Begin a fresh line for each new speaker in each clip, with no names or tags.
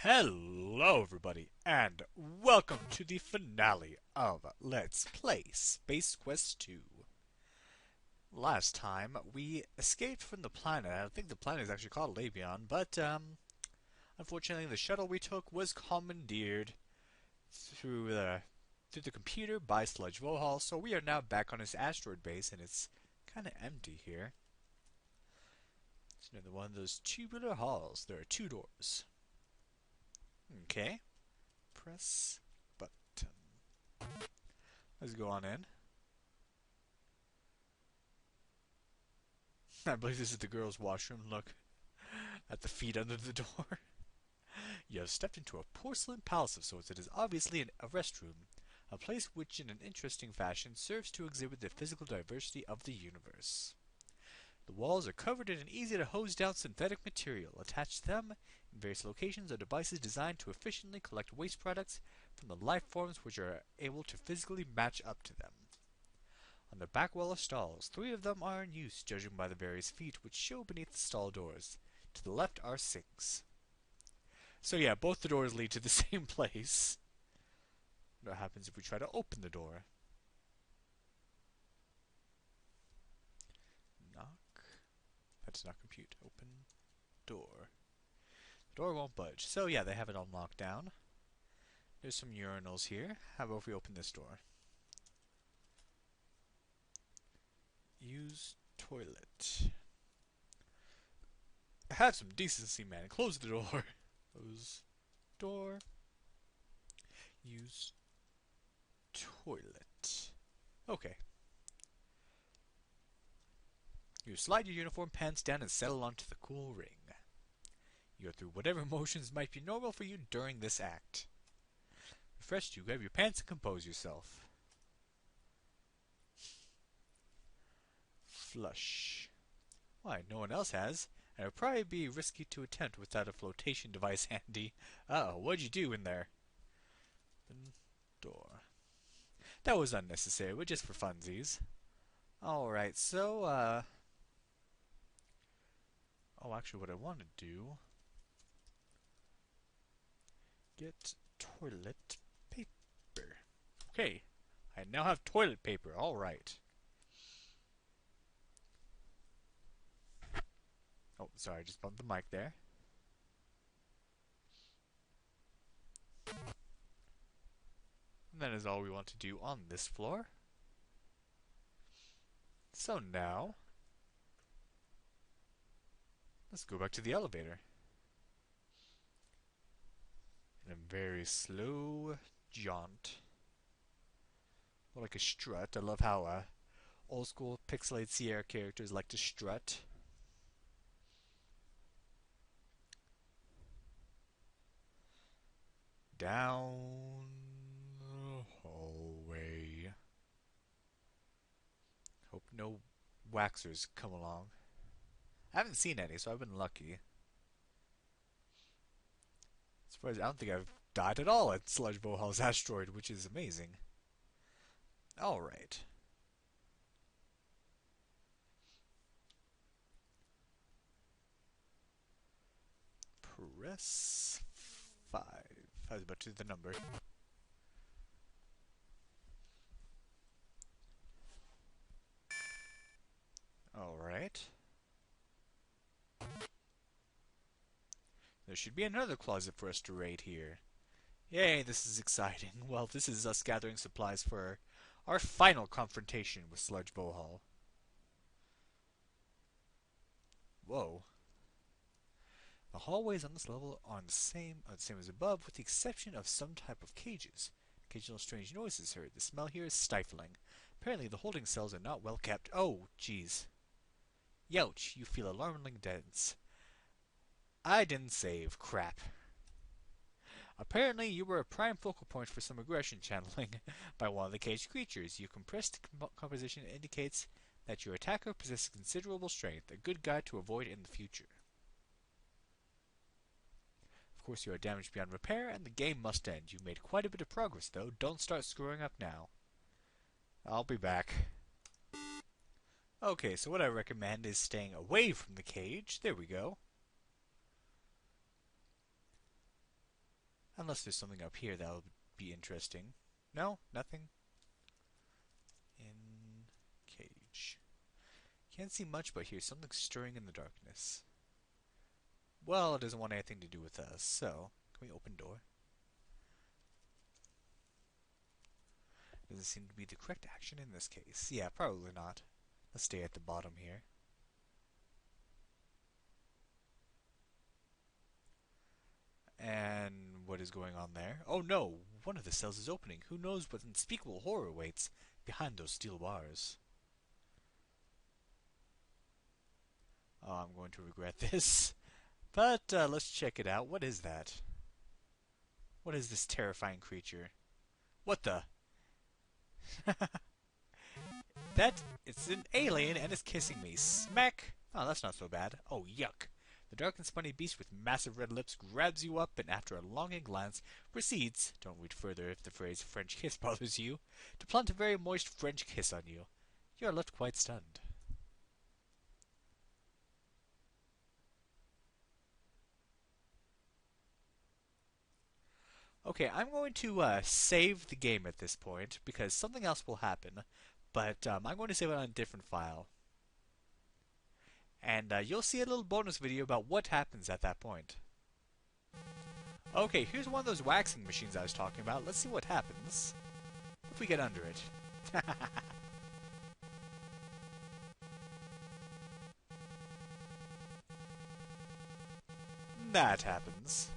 Hello everybody, and welcome to the finale of Let's Play Space Quest 2. Last time, we escaped from the planet. I think the planet is actually called Labion, but, unfortunately the shuttle we took was commandeered through the computer by Sludge Vohaul, so we are now back on his asteroid base, and it's kinda empty here. It's another one of those tubular halls. There are two doors. Okay. Press button. Let's go on in. I believe this is the girls' washroom. Look at the feet under the door. You have stepped into a porcelain palace of sorts. It is obviously a restroom, a place which in an interesting fashion serves to exhibit the physical diversity of the universe. The walls are covered in an easy-to-hose-down synthetic material. Attached to them, in various locations, are devices designed to efficiently collect waste products from the life forms which are able to physically match up to them. On the back wall are stalls. 3 of them are in use, judging by the various feet which show beneath the stall doors. To the left are sinks. So yeah, both the doors lead to the same place. What happens if we try to open the door? Knock. That does not compute. Open door. The door won't budge. So yeah, they have it on lockdown. There's some urinals here. How about if we open this door? Use toilet. Have some decency, man. Close the door. Close door. Use toilet. Okay. You slide your uniform pants down and settle onto the cool ring. You go through whatever motions might be normal for you during this act. Refreshed, you grab your pants and compose yourself. Flush. Why, no one else has, and it would probably be risky to attempt without a flotation device handy. Uh-oh, what'd you do in there? Open door. That was unnecessary, but just for funsies. Alright, so, oh, actually, what I want to do... Get toilet paper. Okay, I now have toilet paper, alright. Oh, sorry, I just bumped the mic there. And that is all we want to do on this floor. So now, let's go back to the elevator. In a very slow jaunt. More like a strut. I love how old school pixelated Sierra characters like to strut. Down the hallway. Hope no waxers come along. I haven't seen any, so I've been lucky. As far as I don't think I've died at all at Sludge Vohaul's asteroid, which is amazing. Alright. Press 5. I was about to do the number. Alright. There should be another closet for us to raid here. Yay, this is exciting. Well, this is us gathering supplies for our final confrontation with Sludge Vohaul. Whoa. The hallways on this level are the same as above, with the exception of some type of cages. Occasional strange noises heard. The smell here is stifling. Apparently the holding cells are not well kept. Oh, jeez. Youch, you feel alarmingly dense. I didn't save. Crap. Apparently you were a prime focal point for some aggression channeling by one of the caged creatures. Your compressed composition indicates that your attacker possesses considerable strength, a good guide to avoid in the future. Of course, you are damaged beyond repair, and the game must end. You've made quite a bit of progress, though. Don't start screwing up now. I'll be back. Okay, so what I recommend is staying away from the cage. There we go. Unless there's something up here that would be interesting. No? Nothing? In cage. Can't see much, but hear something stirring in the darkness. Well, it doesn't want anything to do with us, so can we open door? Doesn't seem to be the correct action in this case. Yeah, probably not. Let's stay at the bottom here. And what is going on there? Oh no! One of the cells is opening. Who knows what unspeakable horror awaits behind those steel bars? Oh, I'm going to regret this. But let's check it out. What is that? What is this terrifying creature? What the? It's an alien and it's kissing me. Smack! Oh, that's not so bad. Oh, yuck. The dark and spiny beast with massive red lips grabs you up and after a longing glance proceeds, don't read further if the phrase French kiss bothers you, to plant a very moist French kiss on you. You are left quite stunned. Okay, I'm going to save the game at this point because something else will happen, but I'm going to save it on a different file. And you'll see a little bonus video about what happens at that point. Okay, here's one of those waxing machines I was talking about. Let's see what happens if we get under it. That happens.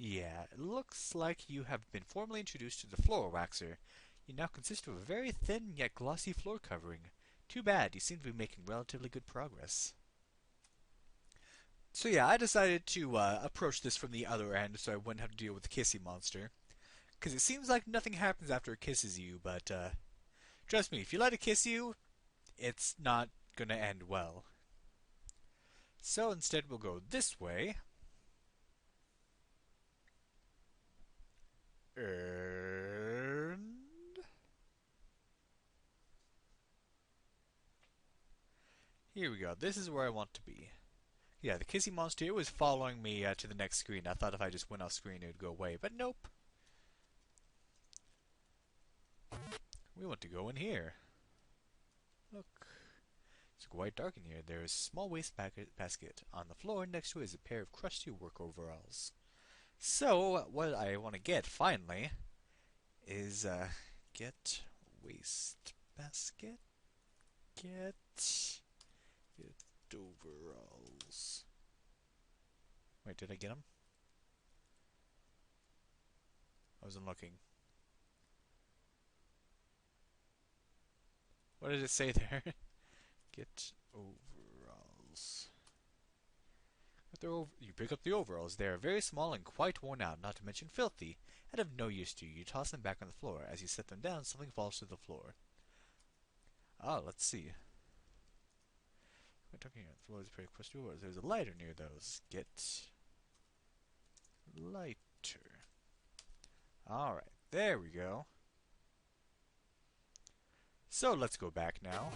Yeah, it looks like you have been formally introduced to the floor waxer. You now consist of a very thin yet glossy floor covering. Too bad, you seem to be making relatively good progress. So yeah, I decided to approach this from the other end so I wouldn't have to deal with the kissy monster. Because it seems like nothing happens after it kisses you, but trust me, if you let it kiss you, it's not gonna end well. So instead we'll go this way. And here we go. This is where I want to be. Yeah, the kissy monster here was following me to the next screen. I thought if I just went off screen it would go away, but nope. We want to go in here. Look. It's quite dark in here. There is a small waste basket. On the floor next to it is a pair of crusty work overalls. So, what I want to get, finally, is, get waste basket. Get overalls. Wait, did I get them? I wasn't looking. What did it say there? Get overalls. You pick up the overalls. They are very small and quite worn out, not to mention filthy, and of no use to you. You toss them back on the floor. As you set them down, something falls to the floor. Ah, let's see. We're talking about the floor is pretty close to yours. There's a lighter near those. Get lighter. Alright, there we go. So let's go back now.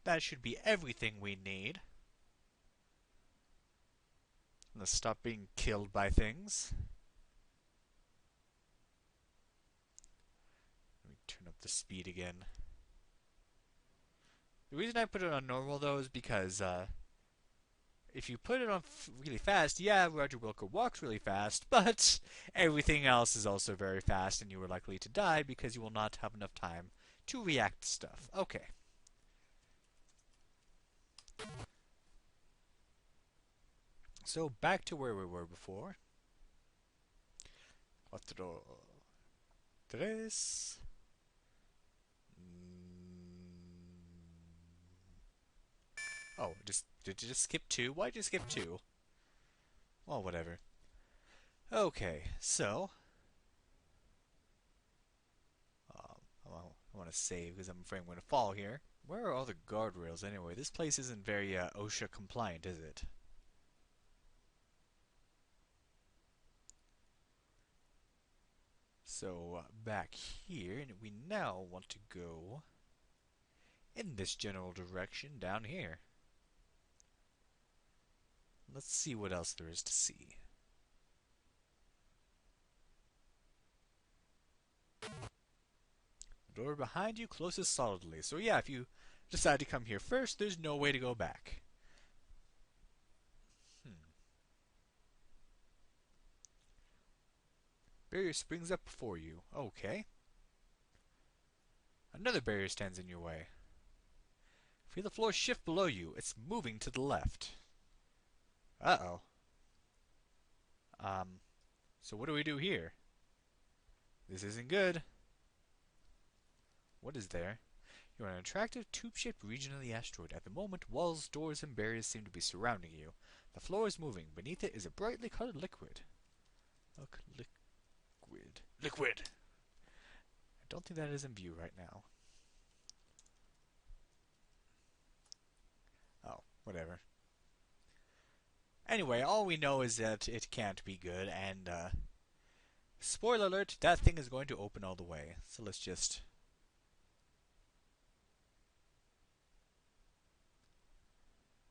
That should be everything we need. Let's stop being killed by things. Let me turn up the speed again. The reason I put it on normal though is because if you put it on really fast, yeah, Roger Wilco walks really fast, but everything else is also very fast and you are likely to die because you will not have enough time to react to stuff. Okay. So back to where we were before. 4, 3. Oh, did you just skip 2? Why'd you skip 2? Well, whatever. Okay, so I want to save because I'm afraid I'm going to fall here. Where are all the guardrails anyway? This place isn't very OSHA compliant, is it? So back here, and we now want to go in this general direction down here. Let's see what else there is to see. The door behind you closes solidly, so yeah, if you decide to come here first, there's no way to go back. Barrier springs up before you. Okay. Another barrier stands in your way. Feel the floor shift below you. It's moving to the left. Uh-oh. So what do we do here? This isn't good. What is there? You're in an attractive tube-shaped region of the asteroid. At the moment, walls, doors, and barriers seem to be surrounding you. The floor is moving. Beneath it is a brightly colored liquid. Look, liquid. Liquid! I don't think that is in view right now. Oh, whatever. Anyway, all we know is that it can't be good, and, spoiler alert, that thing is going to open all the way. So let's just...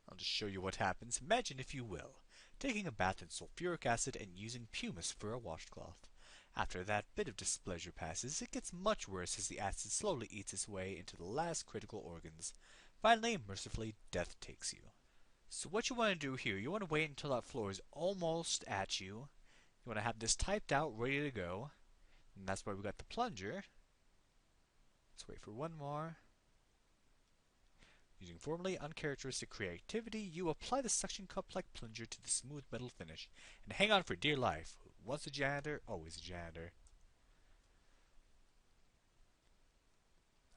I'll just show you what happens. Imagine, if you will, taking a bath in sulfuric acid and using pumice for a washcloth. After that bit of displeasure passes, it gets much worse as the acid slowly eats its way into the last critical organs. Finally, mercifully, death takes you. So what you want to do here, you want to wait until that floor is almost at you. You want to have this typed out, ready to go. And that's why we got the plunger. Let's wait for one more. Using formerly uncharacteristic creativity, you apply the suction cup-like plunger to the smooth metal finish, and hang on for dear life. Once a janitor, always a janitor.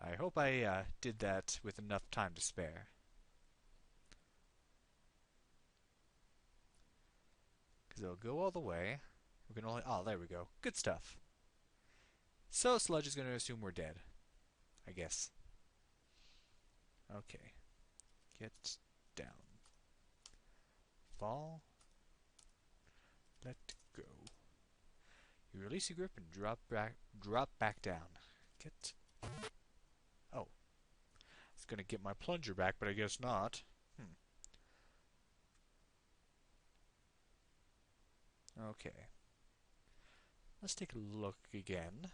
I hope I did that with enough time to spare. Because it'll go all the way. We can only... Oh, there we go. Good stuff. So Sludge is going to assume we're dead. I guess. Okay. Get down. Fall. Let go. You release your grip and drop back down. Get... Oh. I was going to get my plunger back, but I guess not. Okay. Let's take a look again.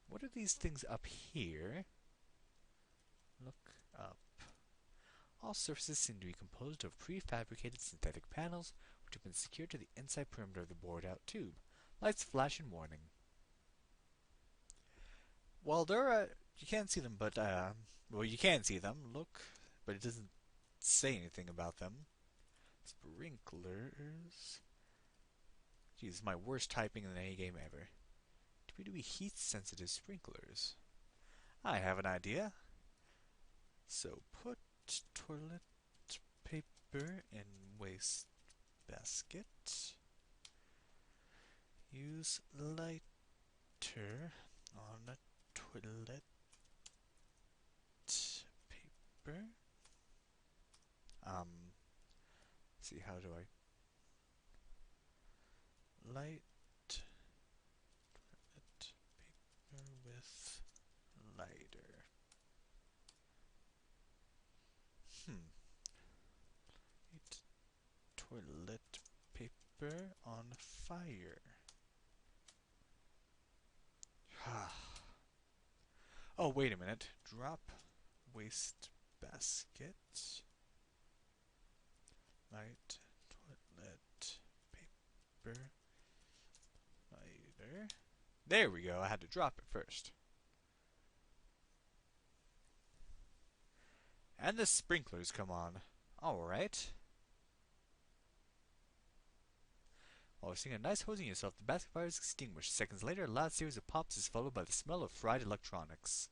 What are these things up here? Look up. All surfaces seem to be composed of prefabricated synthetic panels, which have been secured to the inside perimeter of the bored-out tube. Lights flash in warning. Well, there are... You can't see them, but, well, you can see them. Look. But it doesn't say anything about them. Sprinklers. Geez, this is my worst typing in any game ever. Dewey heat-sensitive sprinklers. I have an idea. So put toilet paper in waste basket. Use lighter on a toilet paper. See, how do I... Light toilet paper with lighter. Light toilet paper on fire. Oh, wait a minute. Drop waste basket. Light toilet paper. Lighter. There we go. I had to drop it first. And the sprinklers come on. Alright. While seeing a nice hosing yourself, the basket fire is extinguished. Seconds later, a loud series of pops is followed by the smell of fried electronics.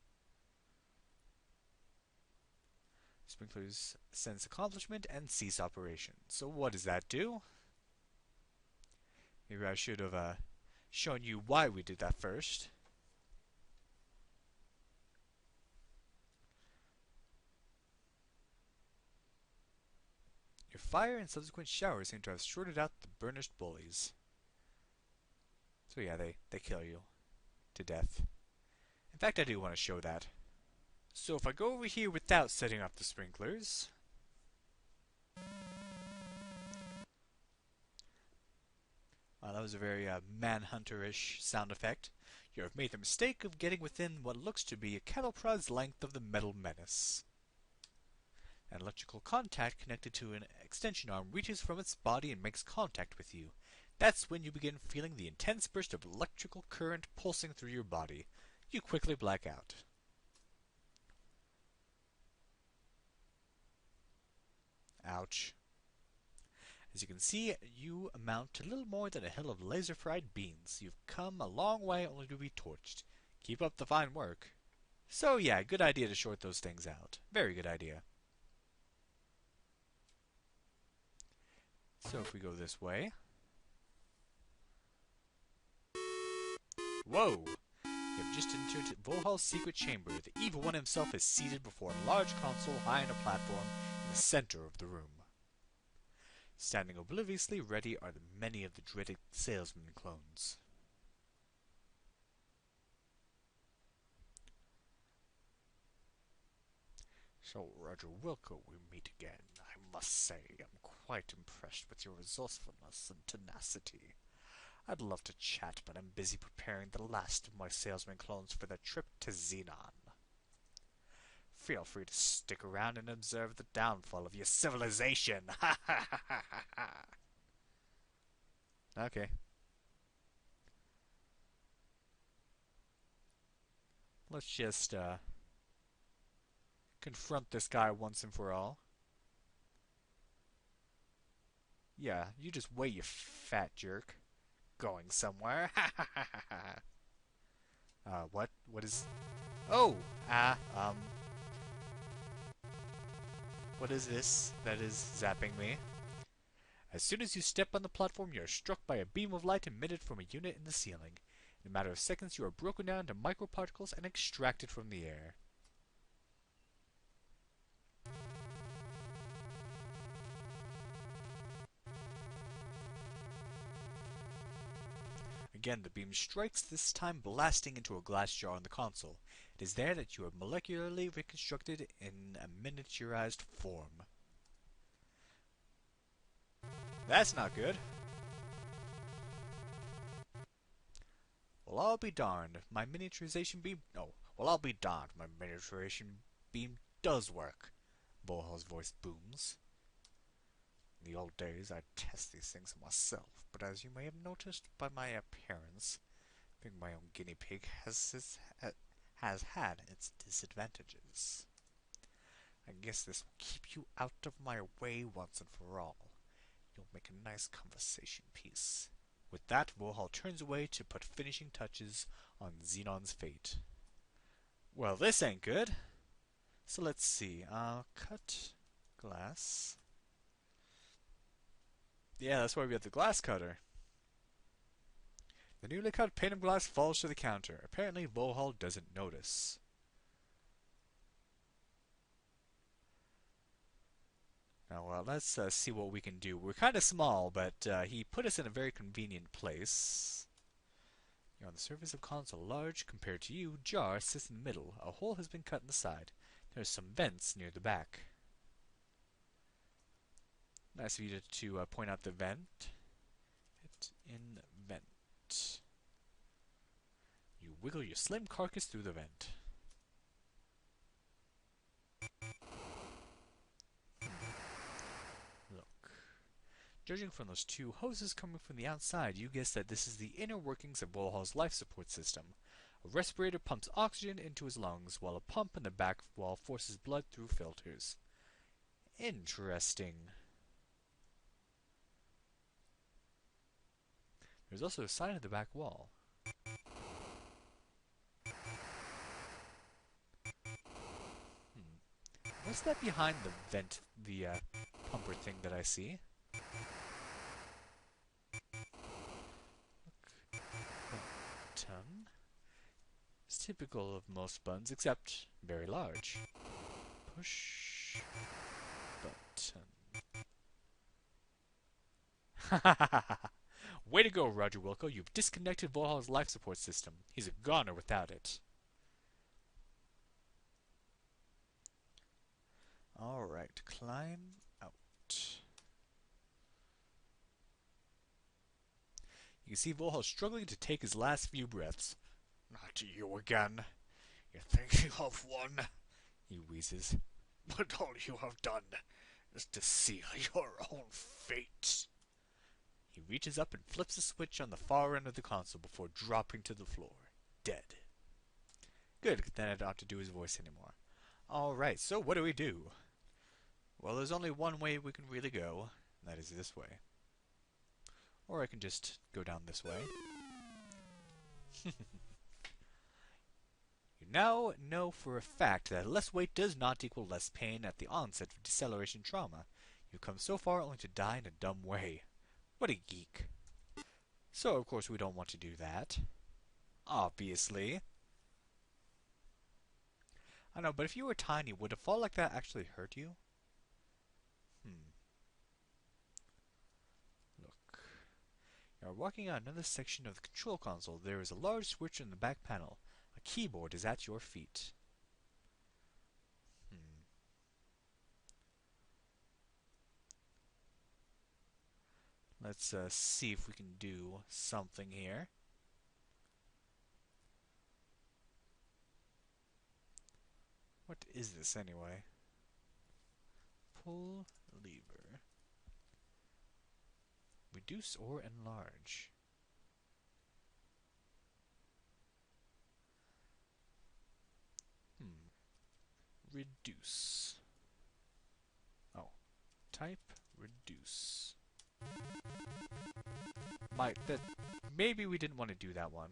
Sprinklers sense accomplishment and cease operation. So what does that do? Maybe I should have shown you why we did that first. Your fire and subsequent showers seem to have shorted out the burnished bullies. So yeah, they kill you to death. In fact, I do want to show that. So if I go over here without setting up the sprinklers... that was a very manhunter-ish sound effect. You have made the mistake of getting within what looks to be a cattle prod's length of the metal menace. An electrical contact connected to an extension arm reaches from its body and makes contact with you. That's when you begin feeling the intense burst of electrical current pulsing through your body. You quickly black out. Ouch. As you can see, you amount to little more than a hill of laser-fried beans. You've come a long way only to be torched. Keep up the fine work. So yeah, good idea to short those things out. Very good idea. So if we go this way... Whoa! You have just entered Vohaul's secret chamber. The Evil One himself is seated before a large console high on a platform in the center of the room. Standing obliviously ready are many of the dreaded salesman clones. So, Roger Wilco, we meet again. I must say, I'm quite impressed with your resourcefulness and tenacity. I'd love to chat, but I'm busy preparing the last of my salesman clones for their trip to Xenon. Feel free to stick around and observe the downfall of your civilization. Ha ha ha ha ha. Okay. Let's just confront this guy once and for all. Yeah, you just wait, you fat jerk. Going somewhere. Ha ha ha ha ha. What? What is... Oh! What is this that is zapping me? As soon as you step on the platform, you are struck by a beam of light emitted from a unit in the ceiling. In a matter of seconds, you are broken down into microparticles and extracted from the air. Again, the beam strikes, this time blasting into a glass jar on the console. It is there that you are molecularly reconstructed in a miniaturized form. That's not good. Well, I'll be darned. My miniaturization beam... No. Well, I'll be darned. My miniaturization beam does work. Vohaul's voice booms. In the old days, I'd test these things myself, but as you may have noticed by my appearance, being my own guinea pig has had its disadvantages. I guess this will keep you out of my way once and for all. You'll make a nice conversation piece. With that, Vohaul turns away to put finishing touches on Xenon's fate. Well, this ain't good. So let's see. Cut glass. Yeah, that's why we have the glass cutter. The newly cut pane of glass falls to the counter. Apparently, Vohaul doesn't notice. Now, let's see what we can do. We're kind of small, but he put us in a very convenient place. You're on the surface of console. Large, compared to you, jar sits in the middle. A hole has been cut in the side. There's some vents near the back. Nice of you to point out the vent. Hit in vent. You wiggle your slim carcass through the vent. Look. Judging from those two hoses coming from the outside, you guess that this is the inner workings of Vohaul's life support system. A respirator pumps oxygen into his lungs, while a pump in the back wall forces blood through filters. Interesting. There's also a sign at the back wall. What's that behind the vent, the pumper thing that I see? Look. Button. It's typical of most buttons, except very large. Push. Button. Way to go, Roger Wilco. You've disconnected Vohaul's life support system. He's a goner without it. Alright, climb out. You can see Vohaul struggling to take his last few breaths. Not you again. You think you have won? He wheezes. But all you have done is to seal your own fate. He reaches up and flips a switch on the far end of the console before dropping to the floor, dead. Good, then I don't have to do his voice anymore. Alright, so what do we do? Well, there's only one way we can really go, and that is this way. Or I can just go down this way. You now know for a fact that less weight does not equal less pain at the onset of deceleration trauma. You've come so far only to die in a dumb way. What a geek. So, of course, we don't want to do that. Obviously. I know, but if you were tiny, would a fall like that actually hurt you? Look. You are walking on another section of the control console. There is a large switch in the back panel. A keyboard is at your feet. Let's see if we can do something here. What is this anyway? Pull lever. Reduce or enlarge. Reduce. Oh. Type reduce. Maybe we didn't want to do that one.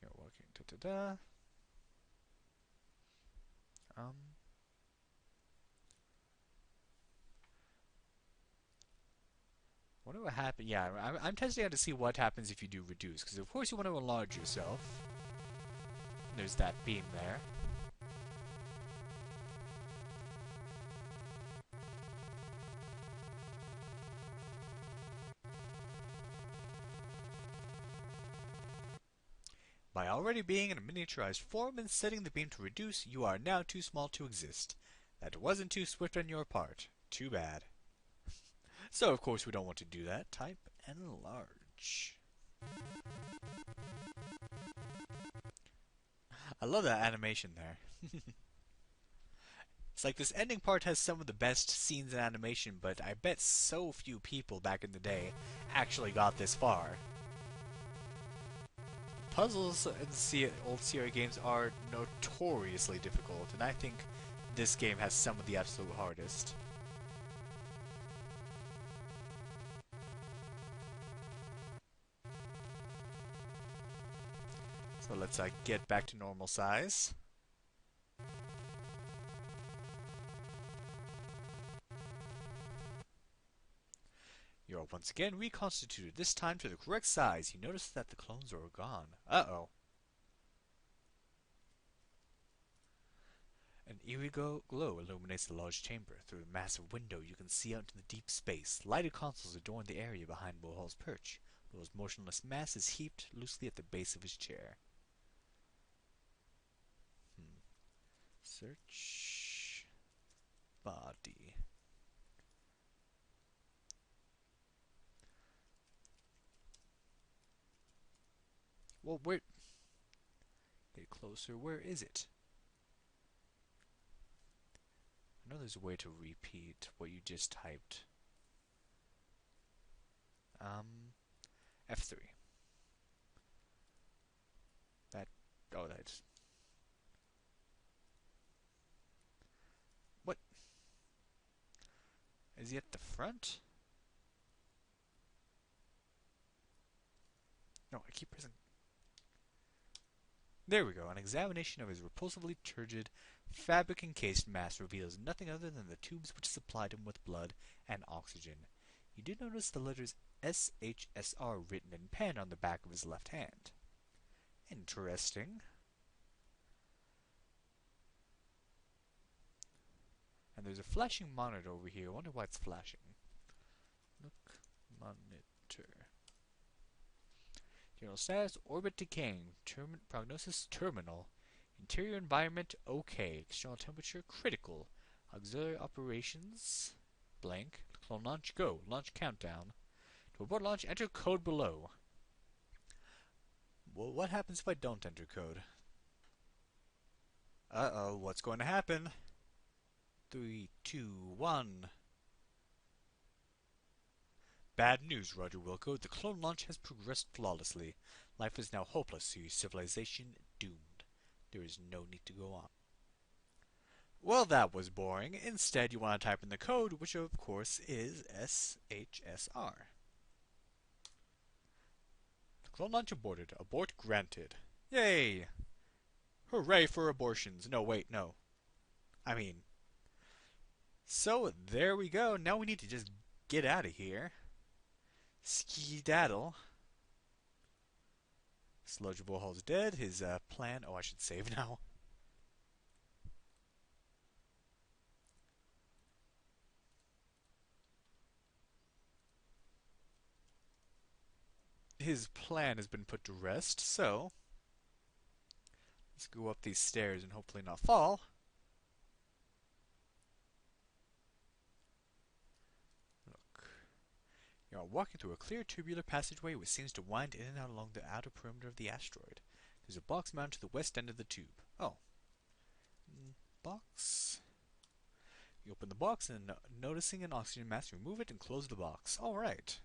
You're working. Da-da-da. Wonder what happens. Yeah, I'm testing out to see what happens if you do reduce, because of course you want to enlarge yourself. There's that beam there. By already being in a miniaturized form and setting the beam to reduce, you are now too small to exist. That wasn't too swift on your part. Too bad. So, of course, we don't want to do that. Type enlarge. I love that animation there. It's like this ending part has some of the best scenes in animation, but I bet so few people back in the day actually got this far. Puzzles in old Sierra games are notoriously difficult, and I think this game has some of the absolute hardest. So let's get back to normal size. You are once again reconstituted, this time to the correct size. You notice that the clones are gone. Uh-oh. An eerie glow illuminates the large chamber. Through a massive window you can see out into the deep space. Lighted consoles adorn the area behind Vohaul's perch. Vohaul's motionless mass is heaped loosely at the base of his chair. Search body. Well, where? Get closer. Where is it? I know there's a way to repeat what you just typed. F3. Oh, that's... What? Is he at the front? No, I keep pressing... There we go. An examination of his repulsively turgid, fabric-encased mass reveals nothing other than the tubes which supplied him with blood and oxygen. You do notice the letters SHSR written in pen on the back of his left hand. Interesting. And there's a flashing monitor over here. I wonder why it's flashing. Look, monitor. General status, orbit decaying. Prognosis terminal. Interior environment okay. External temperature critical. Auxiliary operations blank. Clone launch go. Launch countdown. To abort launch, enter code below. Well, what happens if I don't enter code? Uh-oh, what's going to happen? 3, 2, 1. Bad news, Roger Wilco. The clone launch has progressed flawlessly. Life is now hopeless, your civilization doomed. There is no need to go on. Well, that was boring. Instead, you want to type in the code, which of course is SHSR. The clone launch aborted. Abort granted. Yay! Hooray for abortions. No, wait, no. So there we go. Now we need to just get out of here. Skedaddle. Sludge Vohaul's dead. His plan... Oh, I should save now. His plan has been put to rest, so... Let's go up these stairs and hopefully not fall. You are walking through a clear tubular passageway which seems to wind in and out along the outer perimeter of the asteroid. There's a box mounted to the west end of the tube. Oh. Box. You open the box and noticing an oxygen mask, remove it and close the box. Alright.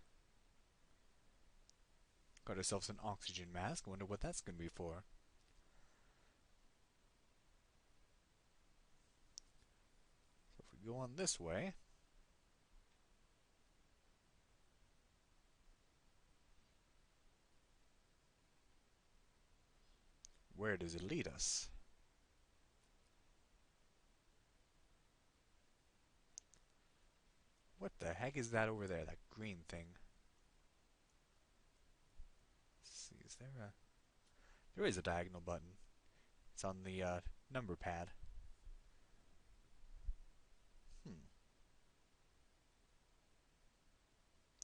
Got ourselves an oxygen mask. I wonder what that's going to be for. So if we go on this way... Where does it lead us? What the heck is that over there, that green thing? Let's see, is there a... There is a diagonal button. It's on the number pad.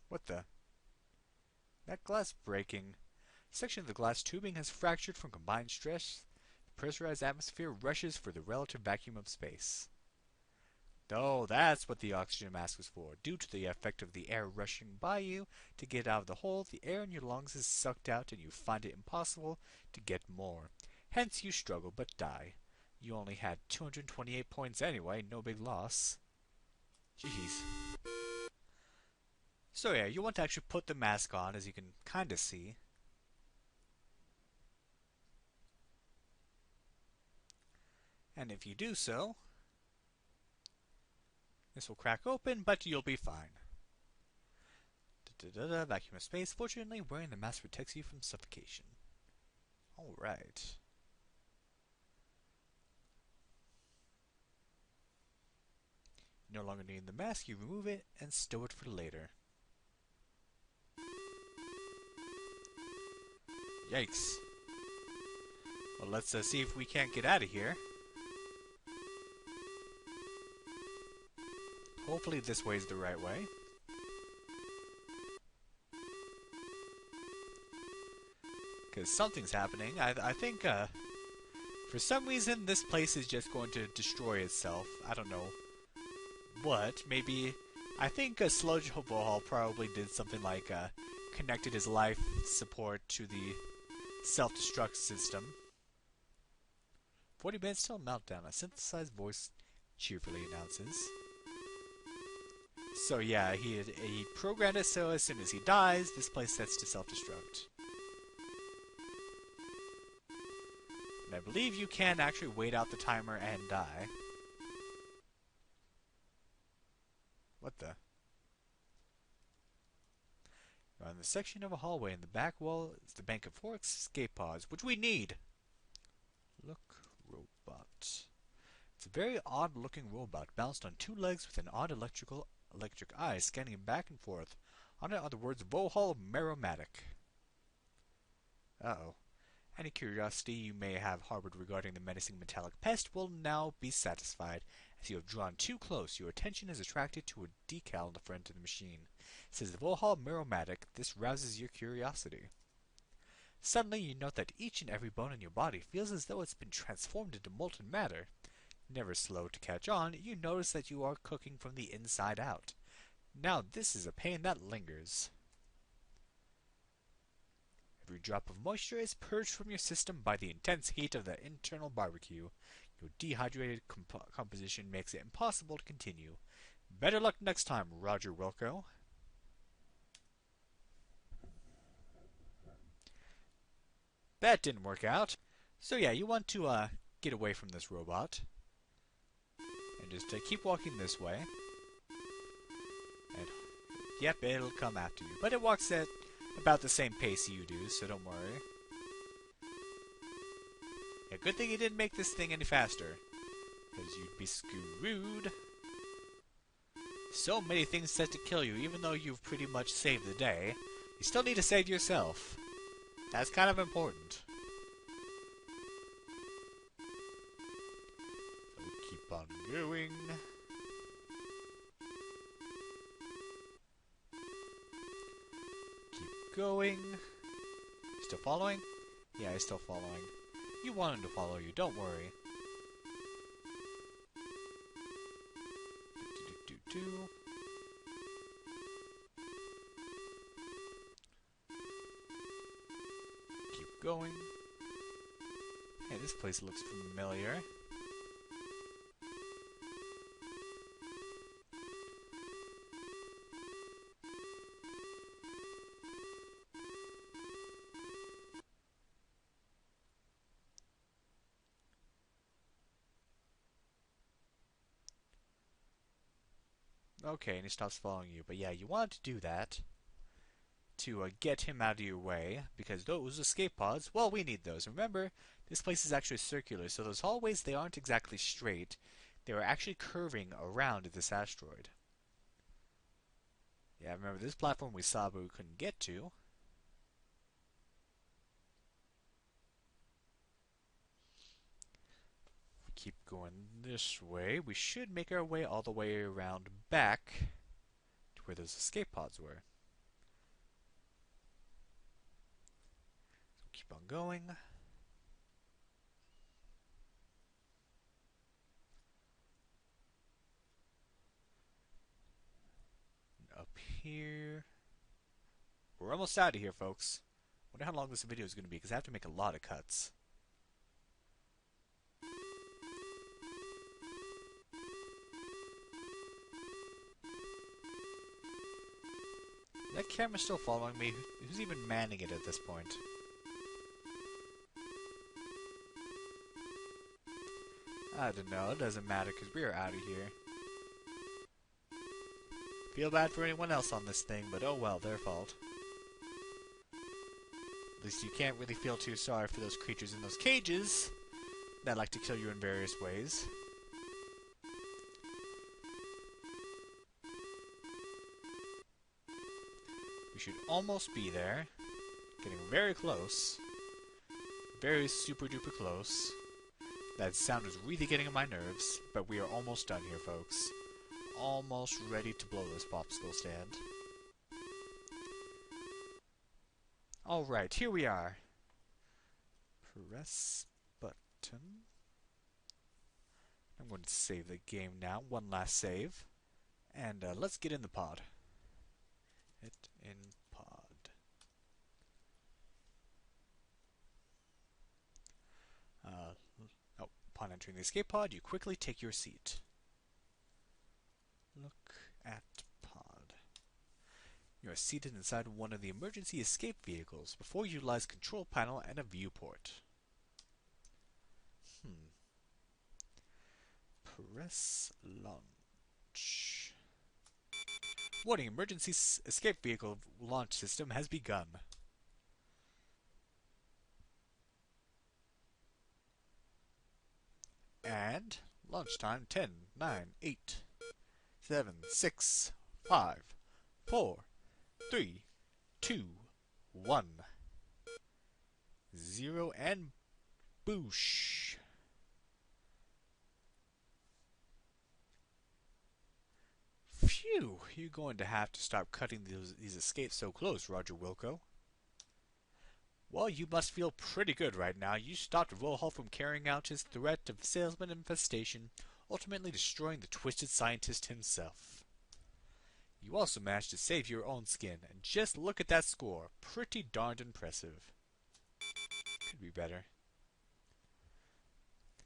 What the? That glass breaking. A section of the glass tubing has fractured from combined stress. The pressurized atmosphere rushes for the relative vacuum of space. Oh, that's what the oxygen mask was for. Due to the effect of the air rushing by you to get out of the hole, the air in your lungs is sucked out and you find it impossible to get more. Hence you struggle but die. You only had 228 points anyway, no big loss. Jeez. So yeah, you want to actually put the mask on, as you can kinda see. And if you do so, this will crack open, but you'll be fine. Vacuum of space. Fortunately, wearing the mask protects you from suffocation. Alright. You no longer need the mask, you remove it and stow it for later. Yikes. Well, let's see if we can't get out of here. Hopefully this way is the right way. Because something's happening. I think, for some reason, this place is just going to destroy itself. I don't know what. Maybe... I think Sludge Vohaul probably did something like, connected his life support to the self-destruct system. 40 minutes till meltdown. A synthesized voice cheerfully announces. So yeah, he programmed it so as soon as he dies, this place sets to self-destruct. And I believe you can actually wait out the timer and die. What the? You're on the section of a hallway. In the back wall is the bank of 4 escape pods, which we need. Look, robot. It's a very odd-looking robot, balanced on 2 legs with an odd electric eye, scanning back and forth. On it are the words Vohaul Meromatic. Uh-oh. Any curiosity you may have harbored regarding the menacing metallic pest will now be satisfied. As you have drawn too close, your attention is attracted to a decal on the front of the machine. It says Vohaul Meromatic. This rouses your curiosity. Suddenly you note that each and every bone in your body feels as though it's been transformed into molten matter. Never slow to catch on, you notice that you are cooking from the inside out. Now this is a pain that lingers. Every drop of moisture is purged from your system by the intense heat of the internal barbecue. Your dehydrated composition makes it impossible to continue. Better luck next time, Roger Wilco. That didn't work out. So yeah, you want to get away from this robot. And just keep walking this way. And yep, it'll come after you. But it walks at about the same pace you do, so don't worry. Yeah, good thing you didn't make this thing any faster, because you'd be screwed. So many things set to kill you, even though you've pretty much saved the day. You still need to save yourself. That's kind of important. So keep on going. Keep going. Still following? Yeah, he's still following. You want him to follow you, don't worry. Keep going. Hey, this place looks familiar. Okay, and he stops following you. But yeah, you want to do that to get him out of your way, because those escape pods, well, we need those. Remember, this place is actually circular, so those hallways, they aren't exactly straight. They are actually curving around this asteroid. Yeah, remember this platform we saw but we couldn't get to. Keep going this way. We should make our way all the way around back to where those escape pods were. So keep on going. And up here. We're almost out of here, folks. Wonder how long this video is going to be, because I have to make a lot of cuts. That camera's still following me. Who's even manning it at this point? I don't know. It doesn't matter because we are out of here. Feel bad for anyone else on this thing, but oh well, their fault. At least you can't really feel too sorry for those creatures in those cages that like to kill you in various ways. We should almost be there. Getting very close. Very super duper close. That sound is really getting on my nerves, but we are almost done here, folks. Almost ready to blow this popsicle stand. Alright, here we are. Press button. I'm going to save the game now. One last save. And let's get in the pod. Hit in pod. Upon entering the escape pod, you quickly take your seat. Look at pod. You are seated inside one of the emergency escape vehicles. Before you lies control panel and a viewport. Press launch. Warning, emergency escape vehicle launch system has begun. And launch time 10, 9, 8, 7, 6, 5, 4, 3, 2, 1, 0, and boosh. Phew, you're going to have to stop cutting these escapes so close, Roger Wilco. Well, you must feel pretty good right now. You stopped Vohaul from carrying out his threat of salesman infestation, ultimately destroying the twisted scientist himself. You also managed to save your own skin, and just look at that score. Pretty darned impressive. Could be better.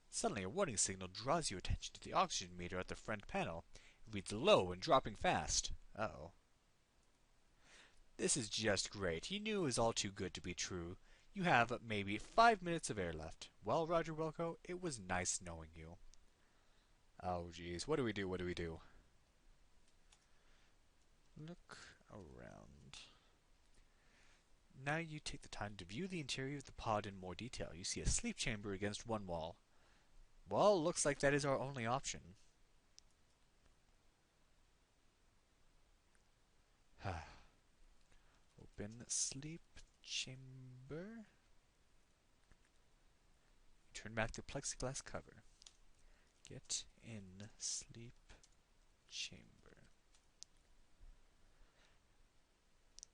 Suddenly, a warning signal draws your attention to the oxygen meter at the front panel. It reads low and dropping fast. Uh-oh. This is just great. He knew it was all too good to be true. You have maybe 5 minutes of air left. Well, Roger Wilco, it was nice knowing you. Oh, geez. What do we do? What do we do? Look around. Now you take the time to view the interior of the pod in more detail. You see a sleep chamber against one wall. Well, looks like that is our only option. Open sleep chamber. Turn back the plexiglass cover. Get in sleep chamber.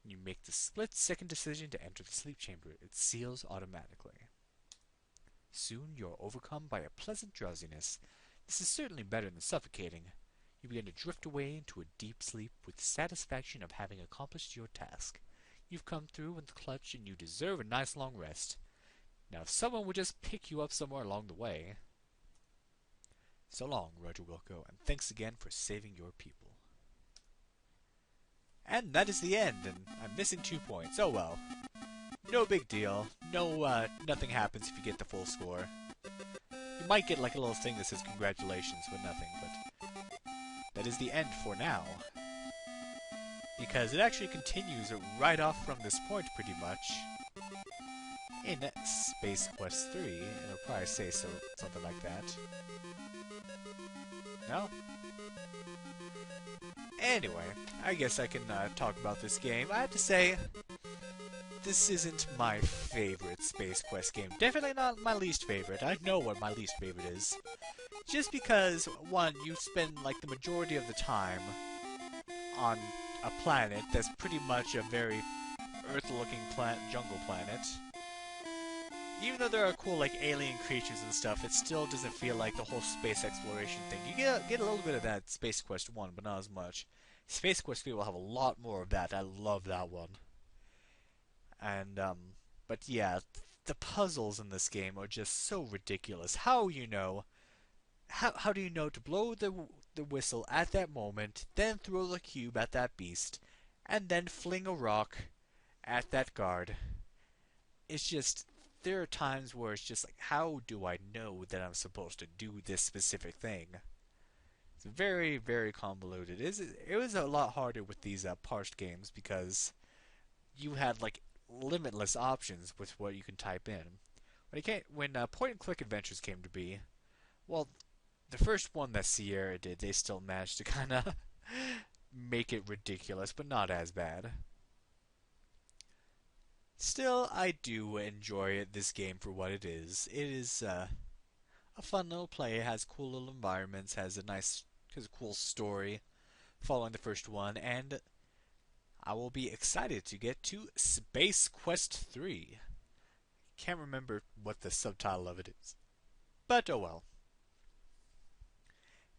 You make the split-second decision to enter the sleep chamber. It seals automatically. Soon you are overcome by a pleasant drowsiness. This is certainly better than suffocating. You begin to drift away into a deep sleep with the satisfaction of having accomplished your task. You've come through in the clutch and you deserve a nice long rest. Now if someone would just pick you up somewhere along the way. So long, Roger Wilco, and thanks again for saving your people. And that is the end, and I'm missing 2 points. Oh well. No big deal. Nothing happens if you get the full score. You might get like a little thing that says congratulations, but nothing, but that is the end for now. Because it actually continues right off from this point, pretty much. In Space Quest 3, it'll probably say something like that. No? Anyway, I guess I can talk about this game. I have to say, this isn't my favorite Space Quest game. Definitely not my least favorite. I know what my least favorite is. Just because, one, you spend like the majority of the time on a planet that's pretty much a very Earth-looking jungle planet. Even though there are cool like alien creatures and stuff, it still doesn't feel like the whole space exploration thing. You get a little bit of that Space Quest 1, but not as much. Space Quest 3 will have a lot more of that. I love that one. And but yeah, the puzzles in this game are just so ridiculous. How do you know to blow the whistle at that moment, then throw the cube at that beast, and then fling a rock at that guard? It's just, there are times where it's just like, how do I know that I'm supposed to do this specific thing? It's very, very convoluted. It was a lot harder with these parsed games because you had like limitless options with what you can type in. When point-and-click adventures came to be, well, the first one that Sierra did, they still managed to kind of make it ridiculous, but not as bad. Still, I do enjoy this game for what it is. It is a fun little play. It has cool little environments, has a cool story following the first one, and I will be excited to get to Space Quest 3. Can't remember what the subtitle of it is, but oh well.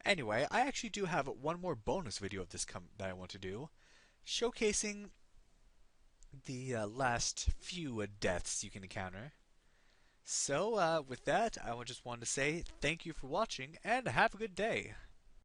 Anyway, I actually do have one more bonus video of this that I want to do, showcasing the last few deaths you can encounter. So, with that, I just wanted to say thank you for watching, and have a good day.